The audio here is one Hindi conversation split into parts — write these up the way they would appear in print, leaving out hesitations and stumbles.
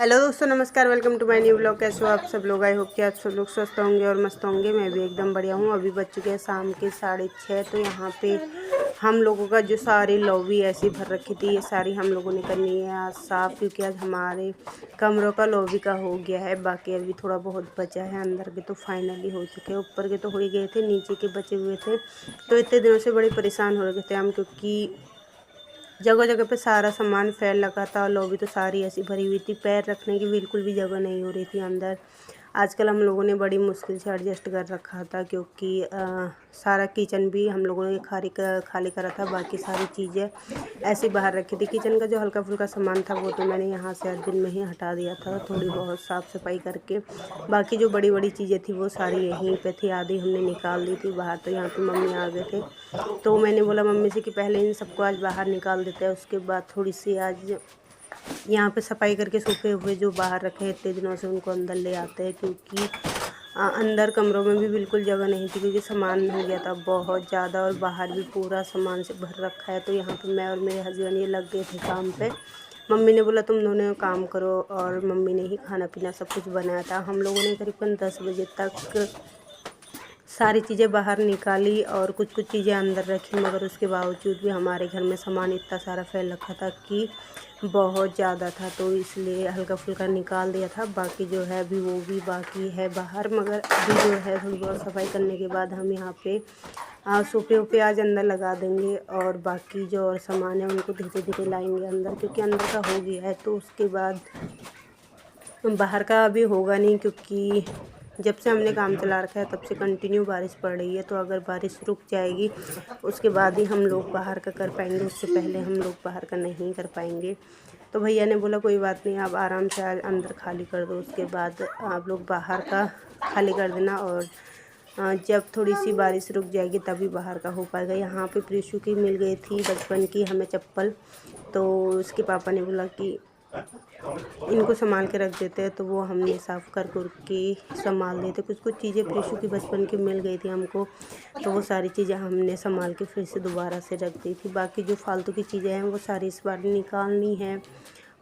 हेलो दोस्तों, नमस्कार। Welcome to my new blog. कैसे हो आप सब लोग? आई होप कि आप सब लोग स्वस्थ होंगे और मस्त होंगे। मैं भी एकदम बढ़िया हूँ। अभी बज चुके हैं शाम के 6:30। तो यहाँ पे हम लोगों का जो सारी लॉबी ऐसी भर रखी थी, ये सारी हम लोगों ने करनी है आज साफ़, क्योंकि आज हमारे कमरों का लॉबी का हो गया है। बाकी अभी थोड़ा बहुत बचा है। अंदर के तो फाइनली हो चुके हैं, ऊपर के तो हो ही गए थे, नीचे के बचे हुए थे। तो इतने दिनों से बड़े परेशान हो रहे थे हम, क्योंकि जगह जगह पे सारा सामान फैल रखा था। लॉबी तो सारी ऐसी भरी हुई थी, पैर रखने की बिल्कुल भी जगह नहीं हो रही थी अंदर। आजकल हम लोगों ने बड़ी मुश्किल से एडजस्ट कर रखा था, क्योंकि सारा किचन भी हम लोगों ने खाली करा था। बाकी सारी चीज़ें ऐसे बाहर रखी थी। किचन का जो हल्का फुल्का सामान था वो तो मैंने यहाँ से 8 दिन में ही हटा दिया था, थोड़ी बहुत साफ़ सफाई करके। बाकी जो बड़ी बड़ी चीज़ें थी वो सारी यहीं पे थी, आधी हमने निकाल दी थी बाहर। तो यहाँ पे मम्मी आ गए थे, तो मैंने बोला मम्मी से कि पहले इन सबको आज बाहर निकाल देते हैं, उसके बाद थोड़ी सी आज यहाँ पे सफाई करके सूखे हुए जो बाहर रखे इतने दिनों से उनको अंदर ले आते हैं। क्योंकि अंदर कमरों में भी बिल्कुल जगह नहीं थी, क्योंकि सामान हो गया था बहुत ज़्यादा, और बाहर भी पूरा सामान से भर रखा है। तो यहाँ पे मैं और मेरे हस्बैंड ये लग गए थे काम पे। मम्मी ने बोला तुम दोनों काम करो, और मम्मी ने ही खाना पीना सब कुछ बनाया था। हम लोगों ने करीबन 10 बजे तक सारी चीज़ें बाहर निकाली और कुछ कुछ चीज़ें अंदर रखी, मगर उसके बावजूद भी हमारे घर में सामान इतना सारा फैल रखा था कि बहुत ज़्यादा था। तो इसलिए हल्का फुल्का निकाल दिया था। बाकी जो है अभी वो भी बाकी है बाहर, मगर अभी जो है थोड़ी बहुत सफाई करने के बाद हम यहाँ पे सोफे वोफे आज अंदर लगा देंगे, और बाकी जो और सामान है उनको धीरे धीरे लाएंगे अंदर, क्योंकि अंदर का हो गया है। तो उसके बाद बाहर का अभी होगा नहीं, क्योंकि जब से हमने काम चला रखा है तब से कंटिन्यू बारिश पड़ रही है। तो अगर बारिश रुक जाएगी उसके बाद ही हम लोग बाहर का कर पाएंगे, उससे पहले हम लोग बाहर का नहीं कर पाएंगे। तो भैया ने बोला कोई बात नहीं, आप आराम से आज अंदर खाली कर दो, उसके बाद आप लोग बाहर का खाली कर देना, और जब थोड़ी सी बारिश रुक जाएगी तभी बाहर का हो पाएगा। यहाँ पे प्रीशु की मिल गई थी बचपन की हमें चप्पल, तो उसके पापा ने बोला कि इनको संभाल के रख देते हैं। तो वो हमने साफ़ कर के संभाल दिए थे। कुछ कुछ चीज़ें प्रीशु की बचपन की मिल गई थी हमको, तो वो सारी चीज़ें हमने संभाल के फिर से दोबारा से रख दी थी। बाकी जो फालतू की चीज़ें हैं वो सारी इस बार निकालनी है,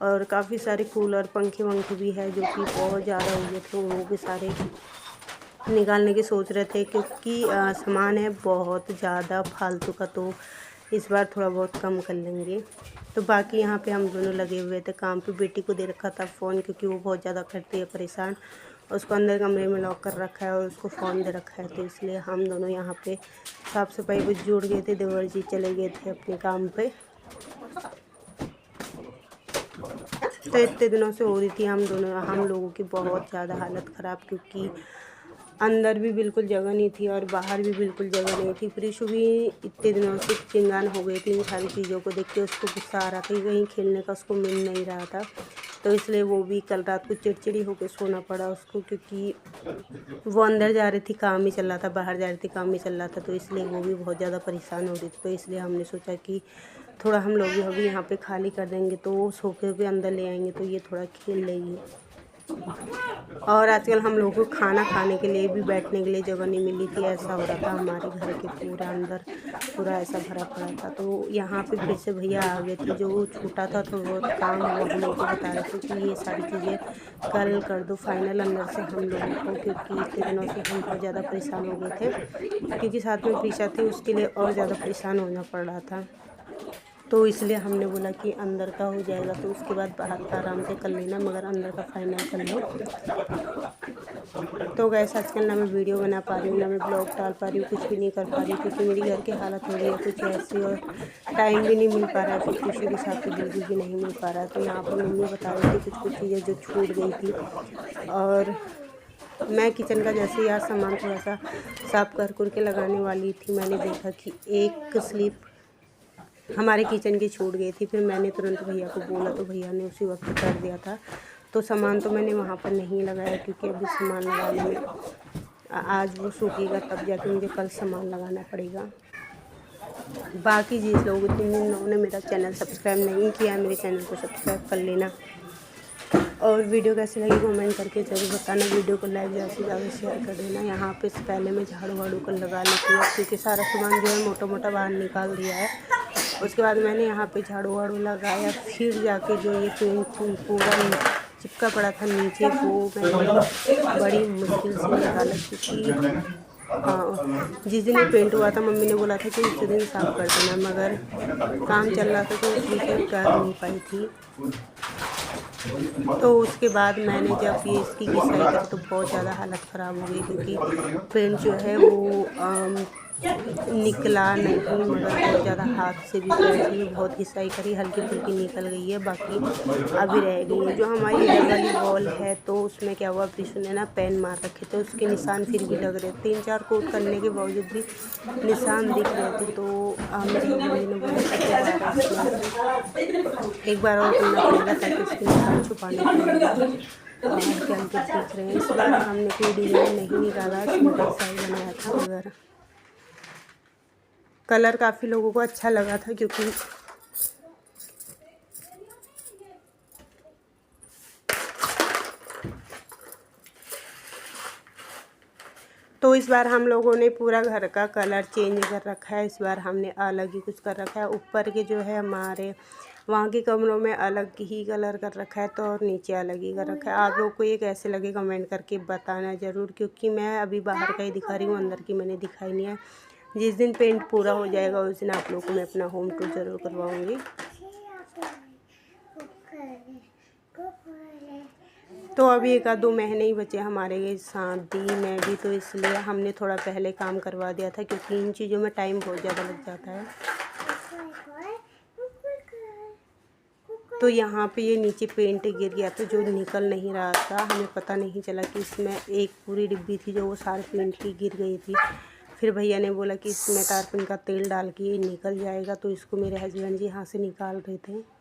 और काफ़ी सारे कूलर पंखे वंखे भी है जो कि बहुत ज़्यादा हो गए थे, वो भी सारे निकालने की सोच रहे थे, क्योंकि सामान है बहुत ज़्यादा फालतू का। तो इस बार थोड़ा बहुत कम कर लेंगे। तो बाकी यहाँ पे हम दोनों लगे हुए थे काम पे। बेटी को दे रखा था फ़ोन, क्योंकि वो बहुत ज़्यादा करती है परेशान। उसको अंदर कमरे में लॉक कर रखा है और उसको फ़ोन दे रखा है। तो इसलिए हम दोनों यहाँ पे साफ़ सफाई को जुड़ गए थे। देवर जी चले गए थे अपने काम पे। तो इतने दिनों से हो रही थी हम लोगों की बहुत ज़्यादा हालत ख़राब, क्योंकि अंदर भी बिल्कुल जगह नहीं थी और बाहर भी बिल्कुल जगह नहीं थी। प्रीशु भी इतने दिनों से चिंगान हो गई थी इन सारी चीज़ों को देख के। उसको गुस्सा आ रहा था कि कहीं खेलने का उसको मिल नहीं रहा था। तो इसलिए वो भी कल रात को चिड़चिड़ी होकर सोना पड़ा उसको, क्योंकि वो अंदर जा रही थी काम ही चल रहा था, बाहर जा रही थी काम ही चल रहा था। तो इसलिए वो भी बहुत ज़्यादा परेशान हो रही थी। तो इसलिए हमने सोचा कि थोड़ा हम लोग भी अभी यहाँ पे खाली कर देंगे, तो वो सोफे पे अंदर ले आएंगे तो ये थोड़ा खेल लेगी। और आजकल हम लोगों को खाना खाने के लिए भी बैठने के लिए जगह नहीं मिली थी। ऐसा हो रहा था हमारे घर के पूरा अंदर पूरा ऐसा भरा पड़ा था। तो यहाँ पे फिर से भैया आ गए थे, जो छूटा था तो वो काम वो हम लोग को बता रहे थे कि ये सारी चीज़ें कल कर दो फाइनल अंदर से हम लोगों को, क्योंकि इतने दिनों से हम बहुत ज़्यादा परेशान हो गए थे, क्योंकि साथ में प्रीशा थी, उसके लिए और ज़्यादा परेशान होना पड़ रहा था। तो इसलिए हमने बोला कि अंदर का हो जाएगा तो उसके बाद बाहर का आराम से कर लेना, मगर अंदर का फाइनल कर लो। तो गैस आजकल ना मैं वीडियो बना पा रही हूँ, ना मैं ब्लॉग डाल पा रही हूँ, कुछ भी नहीं कर पा रही हूँ, क्योंकि मेरी घर की हालत हो रही है कुछ ऐसी, और टाइम भी नहीं मिल पा रहा है। फिर खुशी के साथ तो बिल्कुल भी नहीं मिल पा रहा है। तो यहाँ पर मम्मी बता रही थी कुछ कुछ चीज़ें जो छूट गई थी, और मैं किचन का जैसे यार सामान थोड़ा सा साफ कर के लगाने वाली थी, मैंने देखा कि एक स्लिप हमारे किचन की छूट गई थी। फिर मैंने तुरंत भैया को बोला, तो भैया ने उसी वक्त कर दिया था। तो सामान तो मैंने वहाँ पर नहीं लगाया, क्योंकि अभी सामान लगाने में आज वो सूखेगा तब जाके मुझे कल सामान लगाना पड़ेगा। बाकी जिस जिन लोगों ने मेरा चैनल सब्सक्राइब नहीं किया, मेरे चैनल को सब्सक्राइब कर लेना, और वीडियो कैसी लगी कमेंट करके ज़रूर बताना। वीडियो को लाइक ज़्यादा से ज़्यादा शेयर कर देना। यहाँ पे पहले मैं झाड़ू वाड़ू कर लगा लेती हूँ, क्योंकि सारा सामान जो है मोटा मोटा बाहर निकाल दिया है। उसके बाद मैंने यहाँ पे झाड़ू वाड़ू लगाया, फिर जाके जो ये पूरा चिपका पड़ा था नीचे, वो मैंने बड़ी मुश्किल से निकाला क्योंकि जिस दिन ये पेंट हुआ था मम्मी ने बोला था कि उसी दिन साफ़ कर देना, मगर काम चल रहा था तो इसलिए कर नहीं पाई थी। तो उसके बाद मैंने जब ये इसकी घिसाई करी तो बहुत ज़्यादा हालत ख़राब हो गई क्योंकि पेंट जो है वो निकला नहीं, मगर बहुत ज़्यादा हाथ से भी बहुत घिसाई करी, हल्की फुल्की निकल गई है, बाकी अभी रह गई है। जो हमारी इधर वाली वॉल है तो उसमें क्या हुआ, प्रीशु ने ना पेन मार रखे थे, उसके निशान फिर भी लग रहे, 3-4 कोट करने के बावजूद भी निशान दिख रहे थे। तो मेरी मम्मी ने बोला एक बार और करना पड़ेगा ताकि उसके निशान छुपाने के लिए दिख रहे हैं। इस बार हमने कोई डिज़ाइन नहीं निकाला, सिंपल सा ही बनाया था, मगर कलर काफ़ी लोगों को अच्छा लगा था क्योंकि तो इस बार हम लोगों ने पूरा घर का कलर चेंज कर रखा है। इस बार हमने अलग ही कुछ कर रखा है। ऊपर के जो है हमारे वहाँ के कमरों में अलग ही कलर कर रखा है, तो और नीचे अलग ही कर रखा है। आप लोगों को ये कैसे लगे कमेंट करके बताना ज़रूर, क्योंकि मैं अभी बाहर का ही दिखा रही हूँ, अंदर की मैंने दिखाई नहीं है। जिस दिन पेंट पूरा हो जाएगा उस दिन आप लोगों को मैं अपना होम टूर ज़रूर करवाऊँगी। तो अभी 1-2 महीने ही बचे हमारे शादी में भी, तो इसलिए हमने थोड़ा पहले काम करवा दिया था क्योंकि इन चीज़ों में टाइम बहुत ज़्यादा लग जाता है। तो यहाँ पे ये नीचे पेंट गिर गया था जो निकल नहीं रहा था, हमें पता नहीं चला कि इसमें एक पूरी डिब्बी थी जो वो सारे पेंट की गिर गई थी। फिर भैया ने बोला कि इसमें टारपिन का तेल डाल के ये निकल जाएगा, तो इसको मेरे हस्बैंड जी यहाँ से निकाल रहे थे।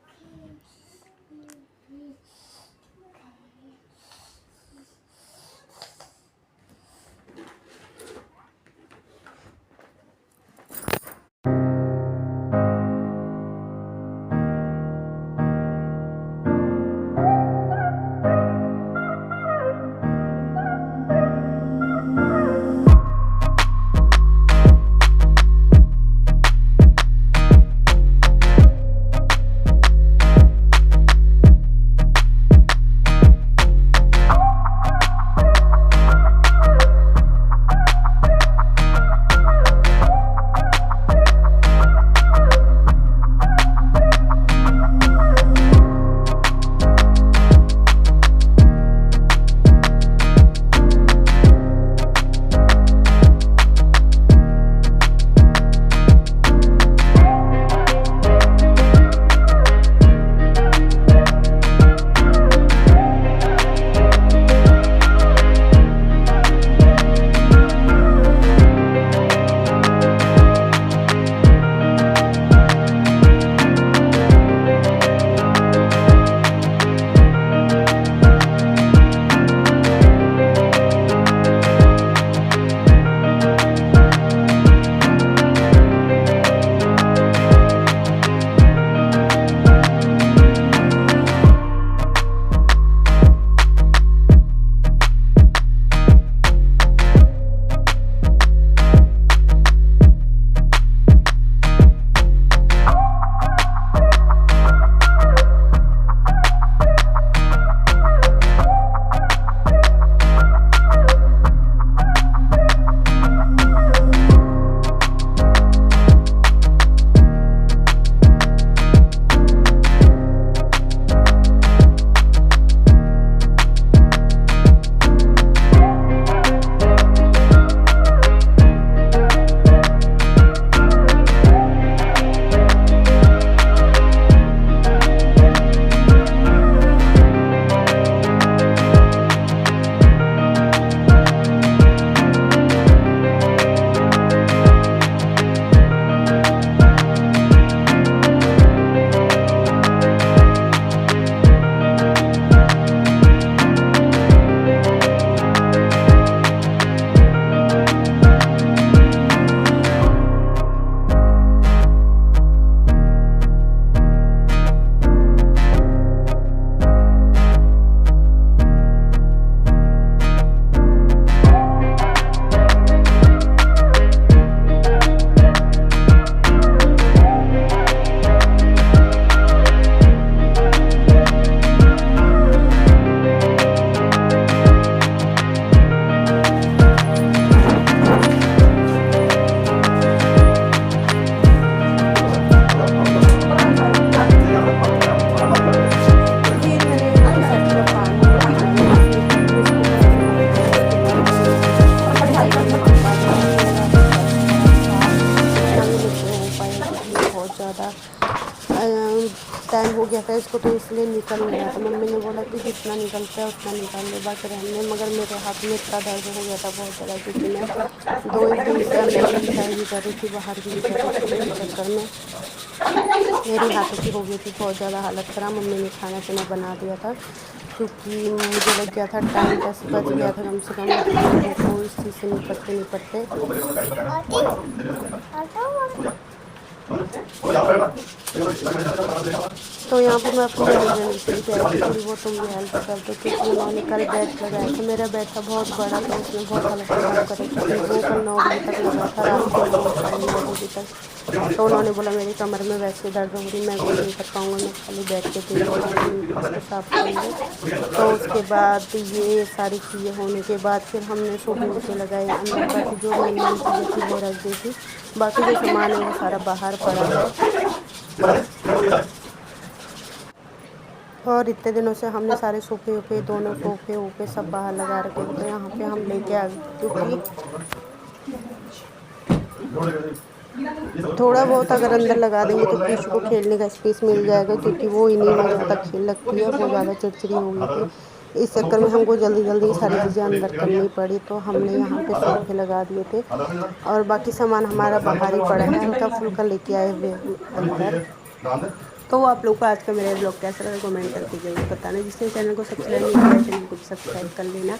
इसको तो इसलिए निकल गया, तो मम्मी ने बोला कि जितना निकलता है उतना निकाल ले, बाकी रहने। मगर मेरे हाथ में इतना दर्द हो गया था बहुत ज़्यादा, क्योंकि मैं 2 दिन से अंदर की एक्सरसाइज भी कर रही थी, बाहर की भी कर रही थी। इस चक्कर में मेरे हाथों की हो गई थी बहुत ज़्यादा हालत ख़राब। मम्मी ने खाना पीना बना दिया था, क्योंकि मुझे लग गया था टाइम 10 बज गया था कम से कम लोगों को इस चीज़ से निपटते निपटते। तो यहाँ पर मैं अपनी इमरजेंसी पे आई थोड़ी बहुत, तुम भी हेल्प कर दो, क्योंकि उन्होंने कल बेड लगाया था। मेरा बेड था बहुत बड़ा, तो उसमें बहुत हालत ख़राब कर रही थी। वो कल 9 बजे तक लगा था, रात को 9 साढ़े 9 बजे तक। तो उन्होंने बोला मेरी कमर में वैसे दर्द हो रही, मैं कुछ नहीं कर पाऊँगा, मैं खाली बैठ के इसको साफ कर लूँ। तो उसके बाद ये सारी चीज़ें होने के बाद फिर हमने सोफे लगाए अंदर, बाकी जो मेन चीज़ें थी वो रख दी थी, बाकी जो सामान है वो सारा बाहर पड़ा है। और इतने दिनों से हमने सारे सोफे वोफे, दोनों सोफे वोफे सब बाहर लगा रखे थे, तो यहाँ पे हम लेके आ गए, क्योंकि थोड़ा बहुत अगर अंदर लगा देंगे तो पीछू को खेलने का स्पेस मिल जाएगा, क्योंकि वो इन्हीं में ज़्यादा खेल लगती है, वो ज़्यादा चिड़चिड़ी हो गई थी। इस चक्कर में हमको जल्दी जल्दी सारी चीज़ें अंदर करनी पड़ी, तो हमने यहाँ पे सोफे लगा दिए थे, और बाकी सामान हमारा बाहर ही पड़ा है, हल्का फुल्का लेके आए हुए अंदर। तो आप लोग को आज का मेरा ब्लॉग कैसा लगा कमेंट करके जरूर बताना। जिसने चैनल को सब्सक्राइब नहीं किया, चैनल को सब्सक्राइब कर लेना।